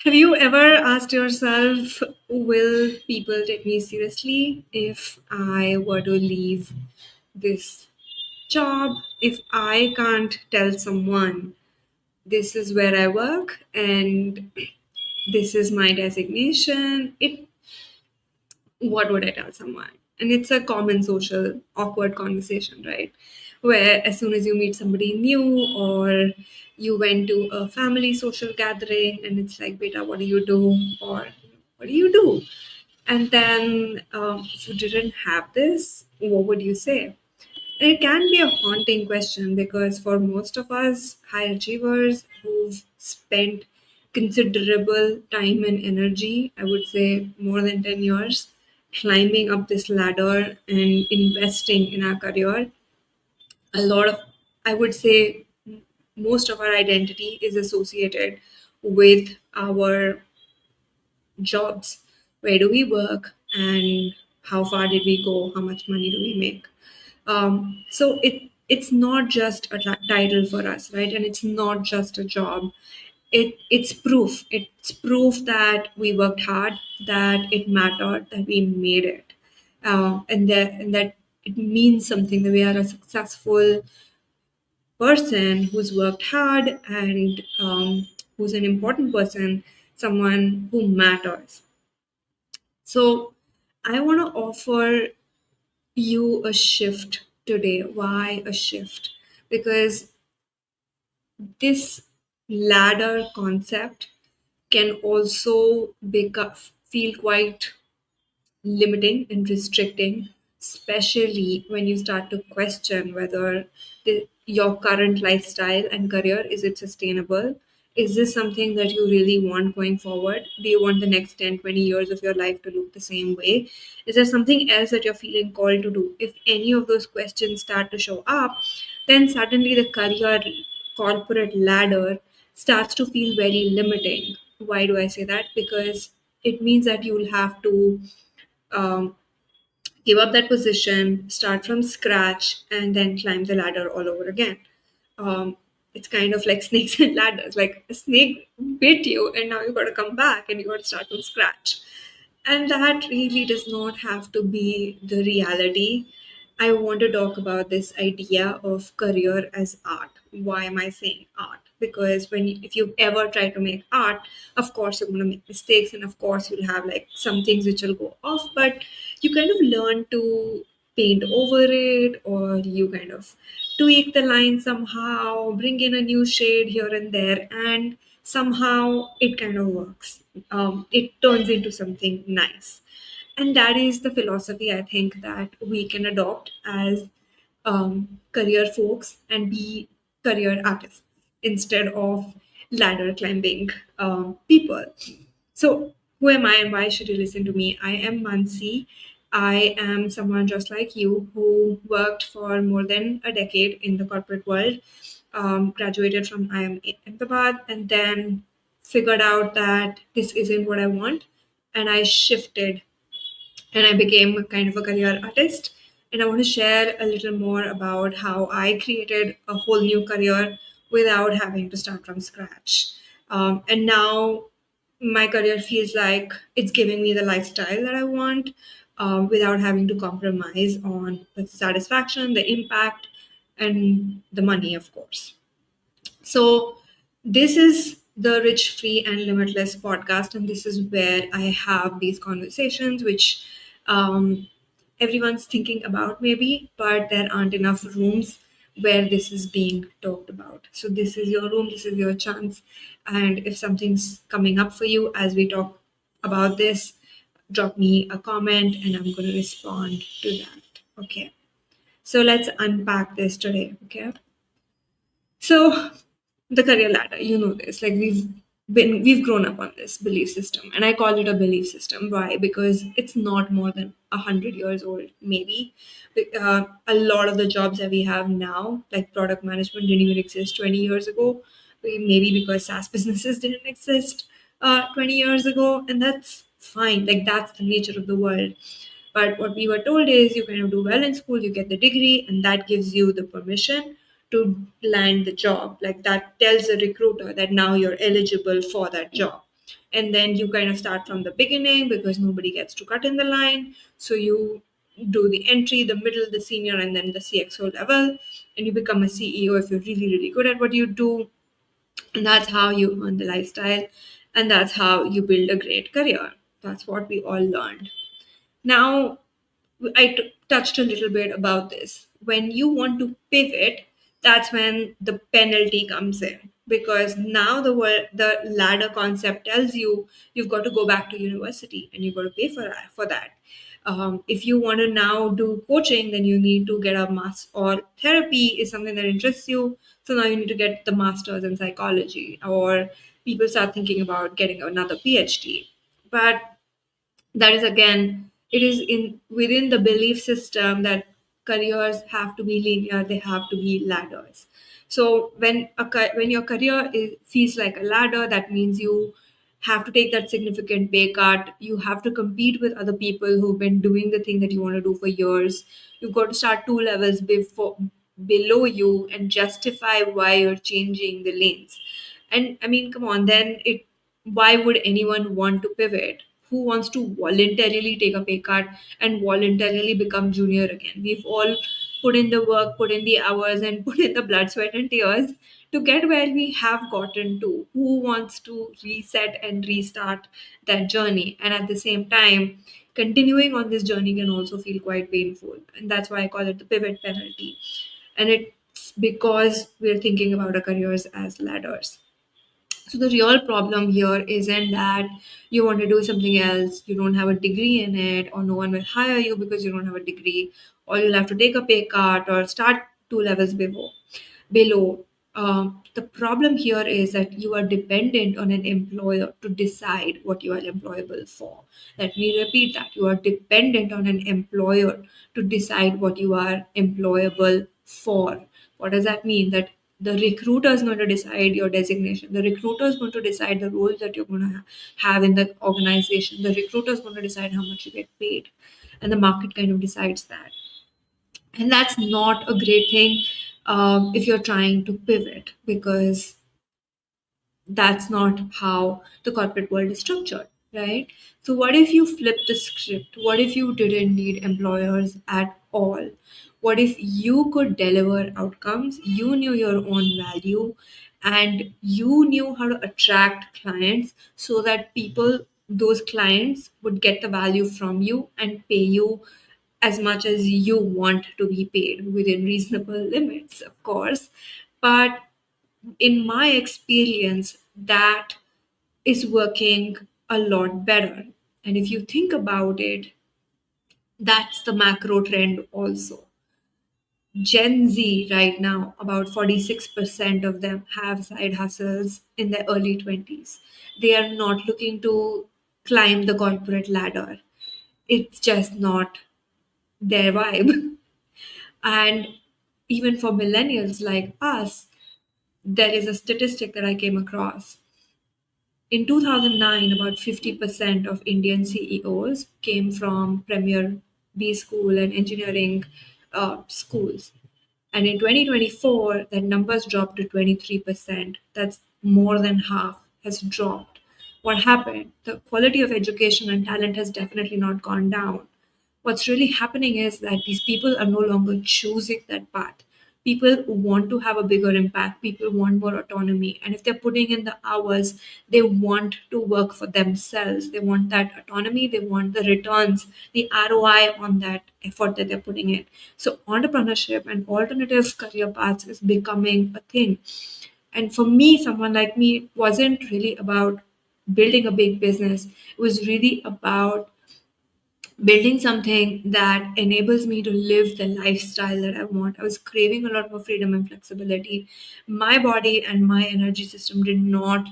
Have you ever asked yourself, will people take me seriously if I were to leave this job? If I can't tell someone this is where I work and this is my designation, what would I tell someone? And it's a common social awkward conversation, right? Where as soon as you meet somebody new or you went to a family social gathering and it's like, beta, what do you do? Or what do you do? And then if you didn't have this, what would you say? And it can be a haunting question because for most of us high achievers who've spent considerable time and energy, I would say more than 10 years, climbing up this ladder and investing in our career, a lot of, I would say, most of our identity is associated with our jobs. Where do we work and how far did we go? How much money do we make? So it's not just a title for us, right? And it's not just a job. It's proof. It's proof that we worked hard, that it mattered, that we made it, and that it means something. That we are a successful person who's worked hard and who's an important person, someone who matters. So I want to offer you a shift today. Why a shift? Because this ladder concept can also feel quite limiting and restricting, especially when you start to question whether your current lifestyle and career is it sustainable. Is this something that you really want going forward? Do you want the next 10, 20 years of your life to look the same way? Is there something else that you're feeling called to do? If any of those questions start to show up, then suddenly the career corporate ladder starts to feel very limiting. Why do I say that? Because it means that you'll have to um, give up that position, start from scratch, and then climb the ladder all over again. It's kind of like snakes and ladders. Like a snake bit you, and now you got to come back and you got to start from scratch. And that really does not have to be the reality. I want to talk about this idea of career as art. Why am I saying art? Because if you ever try to make art, of course you're going to make mistakes, and of course you'll have like some things which will go off, but you kind of learn to paint over it, or you kind of tweak the line somehow, bring in a new shade here and there, and somehow it kind of works. It turns into something nice. And that is the philosophy I think that we can adopt as career folks and be career artists instead of ladder climbing people. So, who am I and why should you listen to me? I am Mansi. I am someone just like you who worked for more than a decade in the corporate world, graduated from IIM Ahmedabad, and then figured out that this isn't what I want. And I shifted and I became kind of a career artist. And I want to share a little more about how I created a whole new career without having to start from scratch. And now my career feels like it's giving me the lifestyle that I want without having to compromise on the satisfaction, the impact, and the money, of course. So, this is the Rich, Free, and Limitless podcast, and this is where I have these conversations, which everyone's thinking about, maybe, but there aren't enough rooms where this is being talked about. So, this is your room, this is your chance. And if something's coming up for you as we talk about this, drop me a comment and I'm going to respond to that. Okay. So, let's unpack this today. Okay. So, the career ladder, you know this. Like we've grown up on this belief system, and I call it a belief system. Why? Because it's not more than 100 years old, maybe. A lot of the jobs that we have now, like product management, didn't even exist 20 years ago. Maybe because SaaS businesses didn't exist 20 years ago, and that's fine. Like that's the nature of the world. But what we were told is you kind of do well in school, you get the degree, and that gives you the permission to land the job. Like that tells the recruiter that now you're eligible for that job. and then you kind of start from the beginning because nobody gets to cut in the line. So you do the entry, the middle, the senior, and then the CXO level, and you become a CEO if you're really, really good at what you do. And that's how you earn the lifestyle, and that's how you build a great career. That's what we all learned. Now, touched a little bit about this. When you want to pivot, that's when the penalty comes in, because now the ladder concept tells you you've got to go back to university and you've got to pay for that. If you want to now do coaching, then you need to get a master, or therapy is something that interests you. So now you need to get the master's in psychology, or people start thinking about getting another PhD. But that is, again, it is in within the belief system that careers have to be linear, they have to be ladders. So when your career feels like a ladder, that means you have to take that significant pay cut, you have to compete with other people who've been doing the thing that you want to do for years, you've got to start two levels below you and justify why you're changing the lanes. And I mean, come on, then it why would anyone want to pivot? Who wants to voluntarily take a pay cut and voluntarily become junior again? We've all put in the work, put in the hours, and put in the blood, sweat, and tears to get where we have gotten to. Who wants to reset and restart that journey? And at the same time, continuing on this journey can also feel quite painful. And that's why I call it the pivot penalty. And it's because we're thinking about our careers as ladders. So the real problem here isn't that you want to do something else, you don't have a degree in it, or no one will hire you because you don't have a degree, or you'll have to take a pay cut or start two levels below. The problem here is that you are dependent on an employer to decide what you are employable for. Let me repeat that. You are dependent on an employer to decide what you are employable for. What does that mean? That the recruiter is going to decide your designation. The recruiter is going to decide the roles that you're going to have in the organization. The recruiter is going to decide how much you get paid. And the market kind of decides that. And that's not a great thing if you're trying to pivot, because that's not how the corporate world is structured, right? So, what if you flip the script? What if you didn't need employers at all? What if you could deliver outcomes? You knew your own value and you knew how to attract clients so that those clients, would get the value from you and pay you as much as you want to be paid within reasonable limits, of course. But in my experience, that is working a lot better. And if you think about it, that's the macro trend also. Gen Z right now, about 46% of them have side hustles in their early 20s. They are not looking to climb the corporate ladder. It's just not their vibe. And even for millennials like us, there is a statistic that I came across. In 2009, about 50% of Indian CEOs came from premier B school and engineering schools. And in 2024, that numbers dropped to 23%. That's more than half has dropped. What happened? The quality of education and talent has definitely not gone down. What's really happening is that these people are no longer choosing that path. People want to have a bigger impact, people want more autonomy, and if they're putting in the hours, they want to work for themselves. They want that autonomy, they want the returns, the ROI on that effort that they're putting in. So entrepreneurship and alternative career paths is becoming a thing. And for me, someone like me, it wasn't really about building a big business, it was really about building something that enables me to live the lifestyle that I want. I was craving a lot more freedom and flexibility. My body and my energy system did not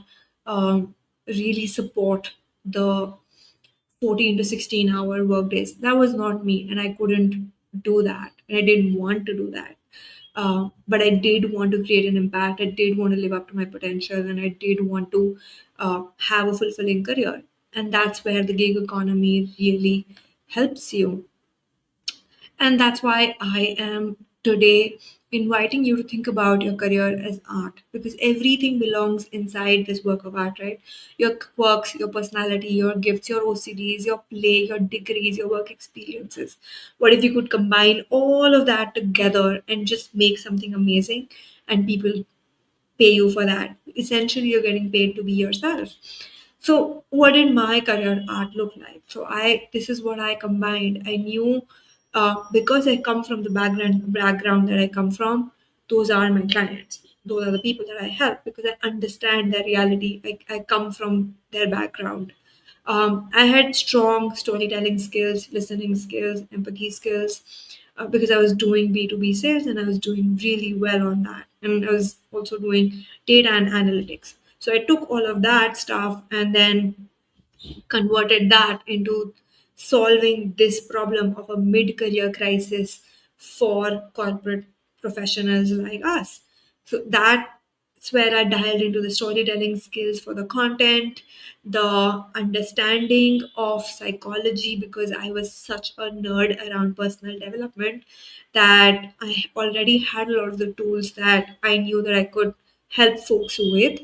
really support the 14 to 16-hour work days. That was not me, and I couldn't do that, and I didn't want to do that. But I did want to create an impact. I did want to live up to my potential, and I did want to have a fulfilling career. And that's where the gig economy really helps you. And that's why I am today inviting you to think about your career as art, because everything belongs inside this work of art, right? Your quirks, your personality, your gifts, your OCDs, your play, your degrees, your work experiences. What if you could combine all of that together and just make something amazing, and people pay you for that? Essentially, you're getting paid to be yourself. So, what did my career art look like? So, this is what I combined. I knew, because I come from the background that I come from. Those are my clients. Those are the people that I help because I understand their reality. I come from their background. I had strong storytelling skills, listening skills, empathy skills, because I was doing B2B sales and I was doing really well on that. And I was also doing data and analytics. So I took all of that stuff and then converted that into solving this problem of a mid career crisis for corporate professionals like us. So that's where I dialed into the storytelling skills for the content, the understanding of psychology, because I was such a nerd around personal development that I already had a lot of the tools that I knew that I could help folks with,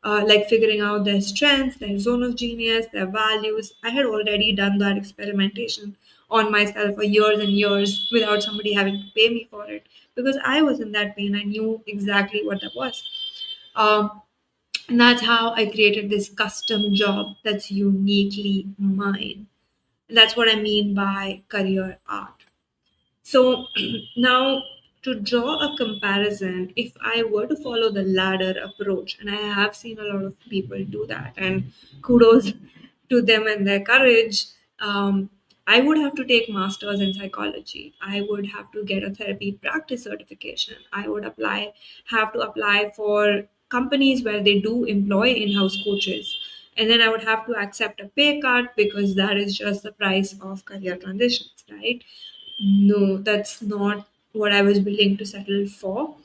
like figuring out their strengths, their zone of genius, their values. I had already done that experimentation on myself for years and years without somebody having to pay me for it, because I was in that pain. I knew exactly what that was. Um, and that's how I created this custom job that's uniquely mine. And that's what I mean by career art. So now, to draw a comparison, if I were to follow the ladder approach, and I have seen a lot of people do that, and kudos to them and their courage, I would have to take masters in psychology. I would have to get a therapy practice certification. I would have to apply for companies where they do employ in-house coaches. And then I would have to accept a pay cut because that is just the price of career transitions, right? No, that's not what I was willing to settle for.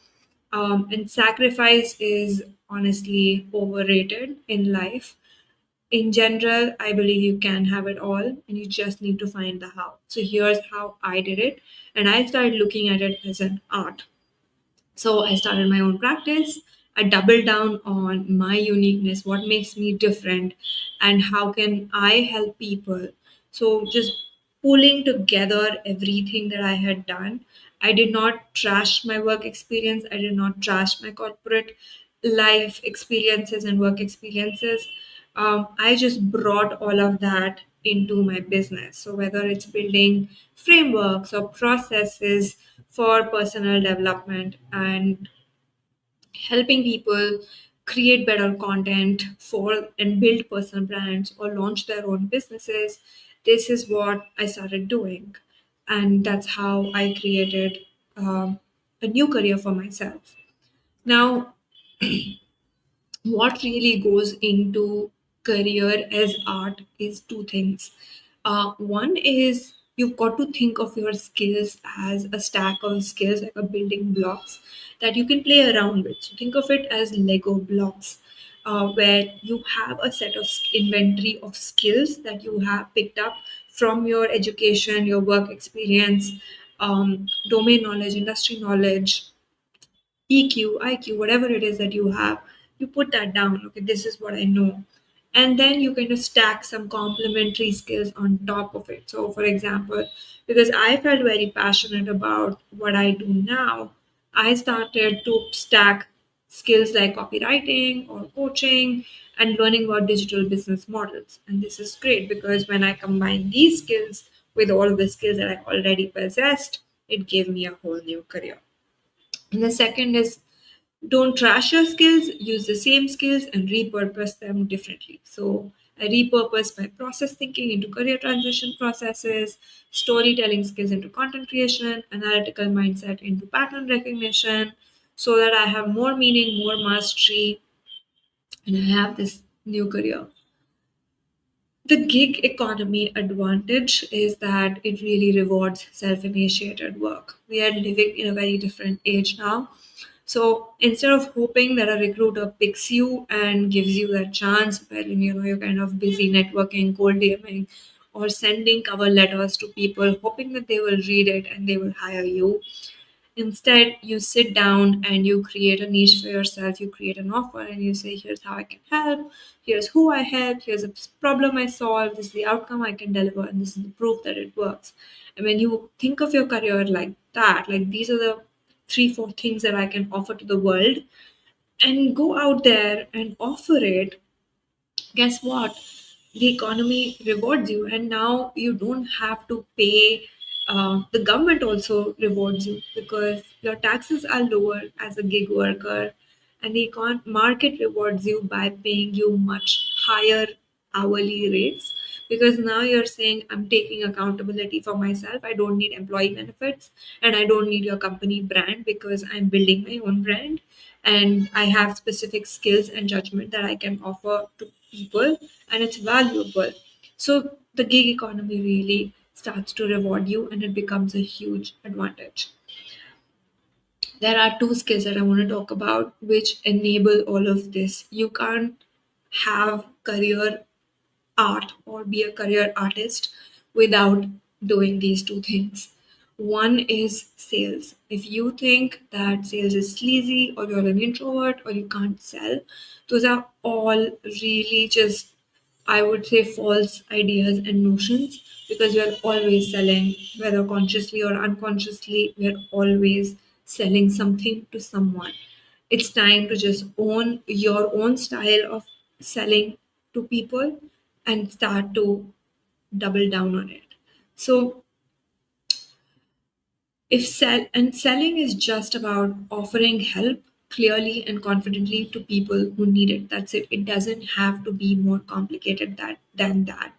And sacrifice is honestly overrated in life. In general, I believe you can have it all and you just need to find the how. So here's how I did it. And I started looking at it as an art. So I started my own practice. I doubled down on my uniqueness, what makes me different, and how can I help people. So just pulling together everything that I had done. I did not trash my work experience. I did not trash my corporate life experiences and work experiences. I just brought all of that into my business. So, whether it's building frameworks or processes for personal development and helping people create better content for and build personal brands or launch their own businesses, this is what I started doing. And that's how I created a new career for myself. Now, what really goes into career as art is two things. One is you've got to think of your skills as a stack of skills, like a building blocks that you can play around with. So think of it as Lego blocks, where you have a set of inventory of skills that you have picked up from your education, your work experience, domain knowledge, industry knowledge, EQ, IQ, whatever it is that you have, you put that down. Okay, this is what I know. And then you kind of stack some complementary skills on top of it. So, for example, because I felt very passionate about what I do now, I started to stack skills like copywriting or coaching and learning about digital business models. And this is great because when I combine these skills with all of the skills that I already possessed, it gave me a whole new career. And the second is don't trash your skills, use the same skills and repurpose them differently. So I repurpose my process thinking into career transition processes, storytelling skills into content creation, analytical mindset into pattern recognition, so that I have more meaning, more mastery, and I have this new career. The gig economy advantage is that it really rewards self initiated work. We are living in a very different age now. So instead of hoping that a recruiter picks you and gives you that chance wherein you're kind of busy networking, cold DMing, or sending cover letters to people, hoping that they will read it and they will hire you, Instead, you sit down and you create a niche for yourself. You create an offer and you say, here's how I can help, here's who I help, here's a problem I solve, this is the outcome I can deliver, and this is the proof that it works. And when you think of your career like that, like these are the three, four things that I can offer to the world, and go out there and offer it, guess what? The economy rewards you, and now you don't have to pay. The government also rewards you because your taxes are lower as a gig worker, and the market rewards you by paying you much higher hourly rates, because now you're saying, I'm taking accountability for myself. I don't need employee benefits, and I don't need your company brand because I'm building my own brand, and I have specific skills and judgment that I can offer to people, and it's valuable. So the gig economy really starts to reward you, and it becomes a huge advantage. There are two skills that I want to talk about which enable all of this. You can't have career art or be a career artist without doing these two things. One is sales. If you think that sales is sleazy, or you're an introvert, or you can't sell, those are all really just, I would say, false ideas and notions, because we are always selling, whether consciously or unconsciously, we are always selling something to someone. It's time to just own your own style of selling to people and start to double down on it. So if selling is just about offering help clearly and confidently to people who need it, that's it. It doesn't have to be more complicated than that.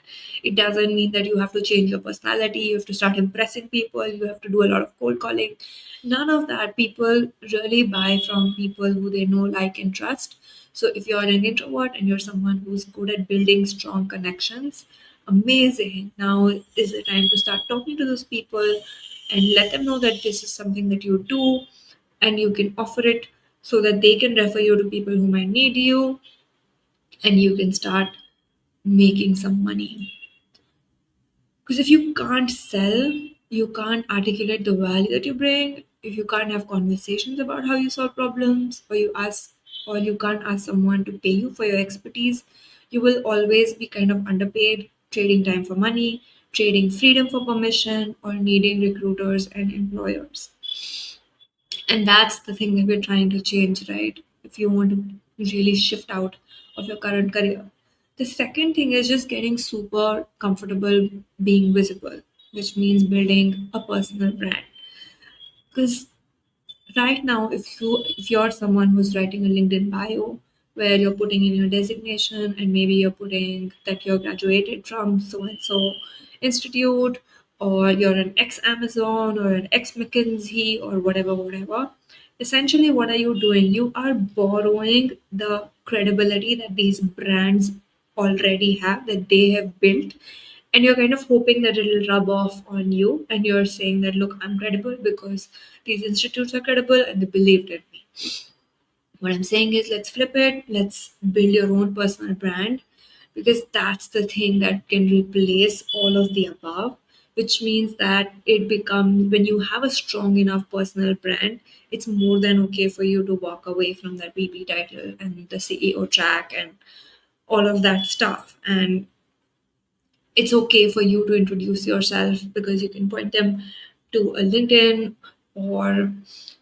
It doesn't mean that you have to change your personality, you have to start impressing people, you have to do a lot of cold calling. None of that. People really buy from people who they know, like, and trust. So if you're an introvert and you're someone who's good at building strong connections, amazing. Now is the time to start talking to those people and let them know that this is something that you do, and you can offer it so that they can refer you to people who might need you, and you can start making some money. Because if you can't sell, you can't articulate the value that you bring. If you can't have conversations about how you solve problems, or you can't ask someone to pay you for your expertise, you will always be kind of underpaid, trading time for money, trading freedom for permission, or needing recruiters and employers. And that's the thing that we're trying to change, right? If you want to really shift out of your current career. The second thing is just getting super comfortable being visible, which means building a personal brand. Because right now, if you're someone who's writing a LinkedIn bio where you're putting in your designation, and maybe you're putting that you're graduated from so and so institute, or you're an ex Amazon or an ex McKinsey or whatever, essentially what are you doing? You are borrowing the credibility that these brands already have, that they have built, and you're kind of hoping that it'll rub off on you, and you're saying that, look, I'm credible because these institutes are credible and they believed in me. What I'm saying is, let's flip it, let's build your own personal brand, because that's the thing that can replace all of the above. Which means that it becomes, when you have a strong enough personal brand, it's more than okay for you to walk away from that VP title and the CEO track and all of that stuff. And it's okay for you to introduce yourself, because you can point them to a LinkedIn or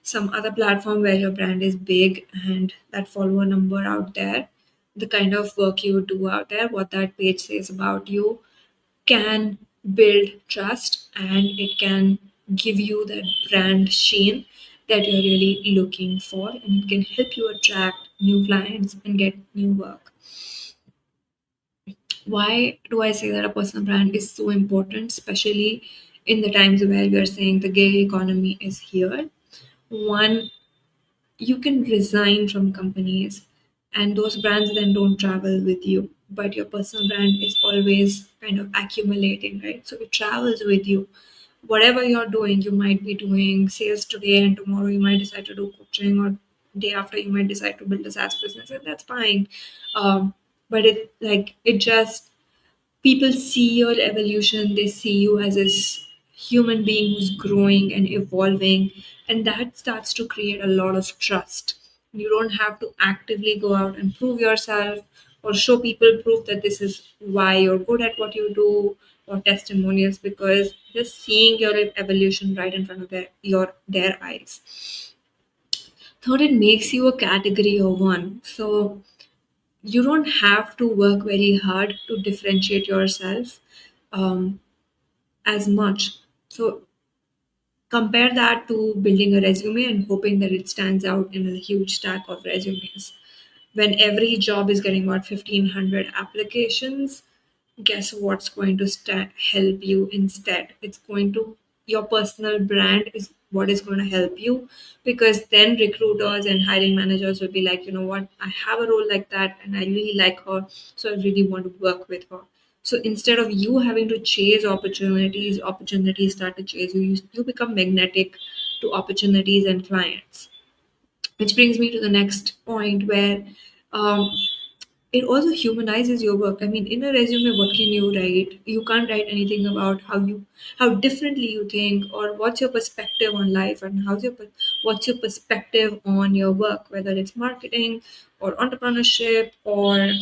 some other platform where your brand is big and that follower number out there. The kind of work you do out there, what that page says about you, can build trust, and it can give you that brand sheen that you're really looking for, and it can help you attract new clients and get new work. Why do I say that a personal brand is so important, especially in the times where we are saying the gig economy is here? One, you can resign from companies, and those brands then don't travel with you, but your personal brand is always kind of accumulating, right? So it travels with you. Whatever you're doing, you might be doing sales today, and tomorrow you might decide to do coaching, or day after you might decide to build a SaaS business, and that's fine. But it just, people see your evolution, they see you as this human being who's growing and evolving, and that starts to create a lot of trust. You don't have to actively go out and prove yourself or show people proof that this is why you're good at what you do, or testimonials, because just seeing your evolution right in front of their eyes. Third, it makes you a category of one. So you don't have to work very hard to differentiate yourself um, as much. So compare that to building a resume and hoping that it stands out in a huge stack of resumes. When every job is getting about 1,500 applications, guess what's going to help you instead? It's going to, your personal brand is what is going to help you, because then recruiters and hiring managers will be like, you know what, I have a role like that and I really like her, so I really want to work with her. So instead of you having to chase opportunities, opportunities start to chase you. You become magnetic to opportunities and clients. Which brings me to the next point where um, it also humanizes your work. I mean, in a resume, what can you write? You can't write anything about how differently you think, or what's your perspective on life, and what's your perspective on your work, whether it's marketing or entrepreneurship or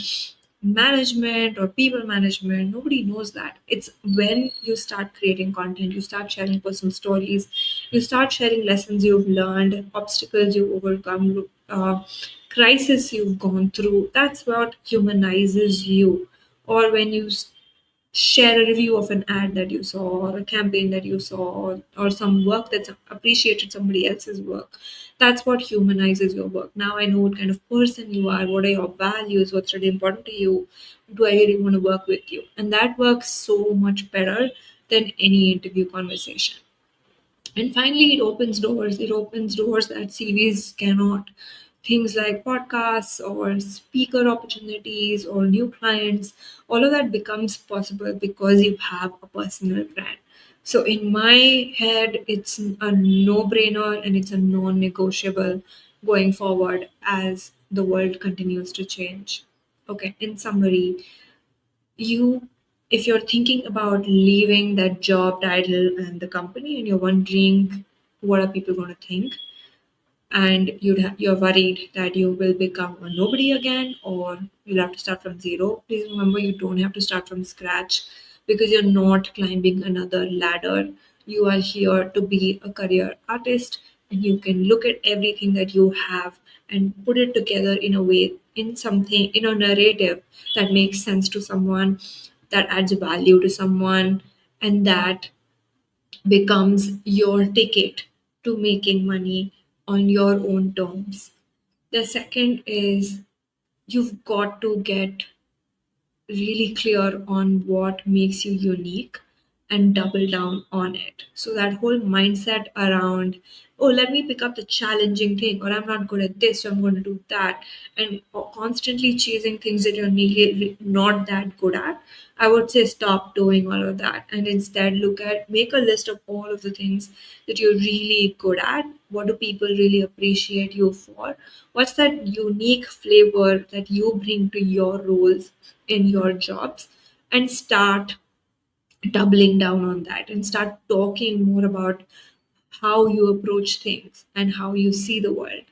management or people management. Nobody knows that. It's when you start creating content, you start sharing personal stories, you start sharing lessons you've learned, obstacles you've overcome, crisis you've gone through. That's what humanizes you. Or when you share a review of an ad that you saw, or a campaign that you saw, or some work that's appreciated somebody else's work. That's what humanizes your work. Now I know what kind of person you are, what are your values, what's really important to you, do I really want to work with you, and that works so much better than any interview conversation. And finally, it opens doors. It opens doors that CVs cannot. Things like podcasts or speaker opportunities or new clients, all of that becomes possible because you have a personal brand. So, in my head, it's a no brainer and it's a non negotiable going forward as the world continues to change. Okay, in summary, you if you're thinking about leaving that job title and the company and you're wondering what are people going to think, and you're worried that you will become a nobody again or you'll have to start from zero, please remember you don't have to start from scratch, because you're not climbing another ladder. You are here to be a career artist, and you can look at everything that you have and put it together in a way, in something, in a narrative that makes sense to someone, that adds value to someone, and that becomes your ticket to making money on your own terms. The second is you've got to get really clear on what makes you unique and double down on it. So that whole mindset around, oh, let me pick up the challenging thing, or I'm not good at this, so I'm going to do that, and constantly chasing things that you're really not that good at, I would say stop doing all of that and instead make a list of all of the things that you're really good at. What do people really appreciate you for? What's that unique flavor that you bring to your roles in your jobs? And start doubling down on that and start talking more about how you approach things and how you see the world.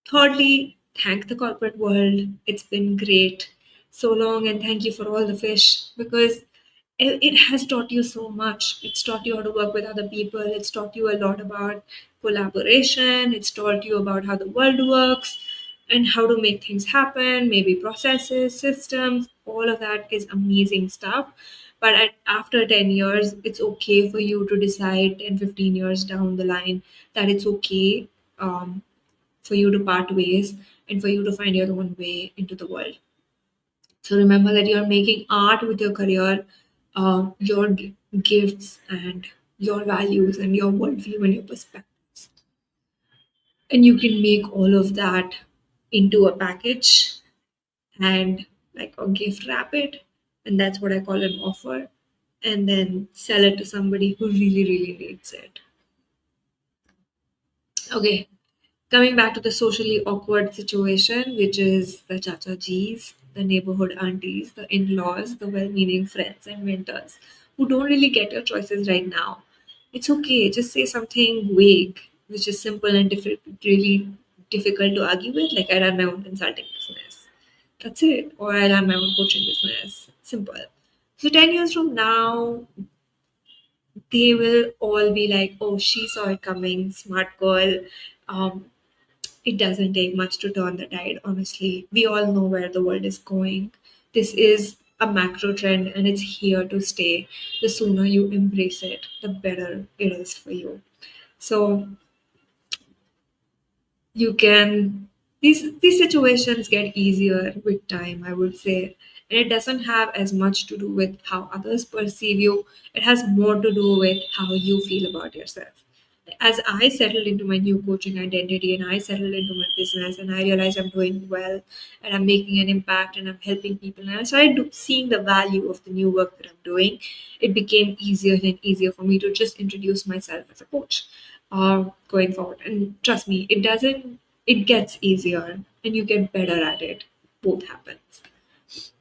Thirdly, thank the corporate world. It's been great so long, and thank you for all the fish, because it has taught you so much. It's taught you how to work with other people. It's taught you a lot about collaboration. It's taught you about how the world works and how to make things happen, maybe processes, systems. All of that is amazing stuff. But after 10 years, it's okay for you to decide 10, 15 years down the line that it's okay. For you to part ways and for you to find your own way into the world. So remember that you're making art with your career, your gifts and your values and your worldview and your perspectives. And you can make all of that into a package and like a gift wrap it. And that's what I call an offer. And then sell it to somebody who really, really needs it. Okay, coming back to the socially awkward situation, which is the chachajis, the neighborhood aunties, the in laws, the well meaning friends and mentors. who don't really get your choices right now. It's okay. Just say something vague, which is simple and really difficult to argue with. Like, I run my own consulting business. That's it. Or I run my own coaching business. Simple. So 10 years from now, they will all be like, oh, she saw it coming, smart girl. Um, it doesn't take much to turn the tide, honestly. We all know where the world is going. This is a macro trend and it's here to stay. The sooner you embrace it, the better it is for you. So you can these situations get easier with time, I would say. And it doesn't have as much to do with how others perceive you. It has more to do with how you feel about yourself. As I settled into my new coaching identity and I settled into my business and I realized I'm doing well and I'm making an impact and I'm helping people and I started seeing the value of the new work that I'm doing, it became easier and easier for me to just introduce myself as a coach going forward. And trust me, it gets easier and you get better at it. Both happens.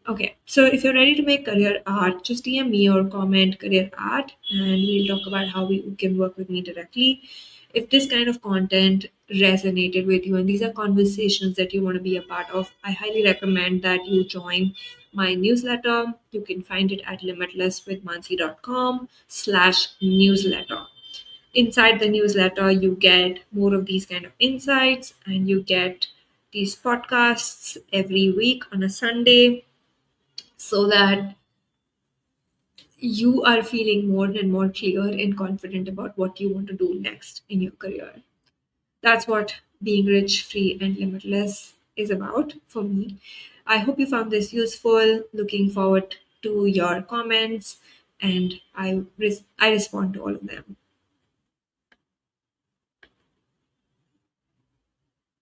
Okay, so if you're ready to make career art, just DM me or comment career art and we'll talk about how we can work with me directly. If this kind of content resonated with you and these are conversations that you want to be a part of, I highly recommend that you join my newsletter. You can find it at limitlesswithmansi.com/newsletter. Inside the newsletter, you get more of these kind of insights and you get these podcasts every week on a Sunday so that you are feeling more and more clear and confident about what you want to do next in your career. That's what being rich, free, and limitless is about for me. I hope you found this useful. Looking forward to your comments, and I respond to all of them.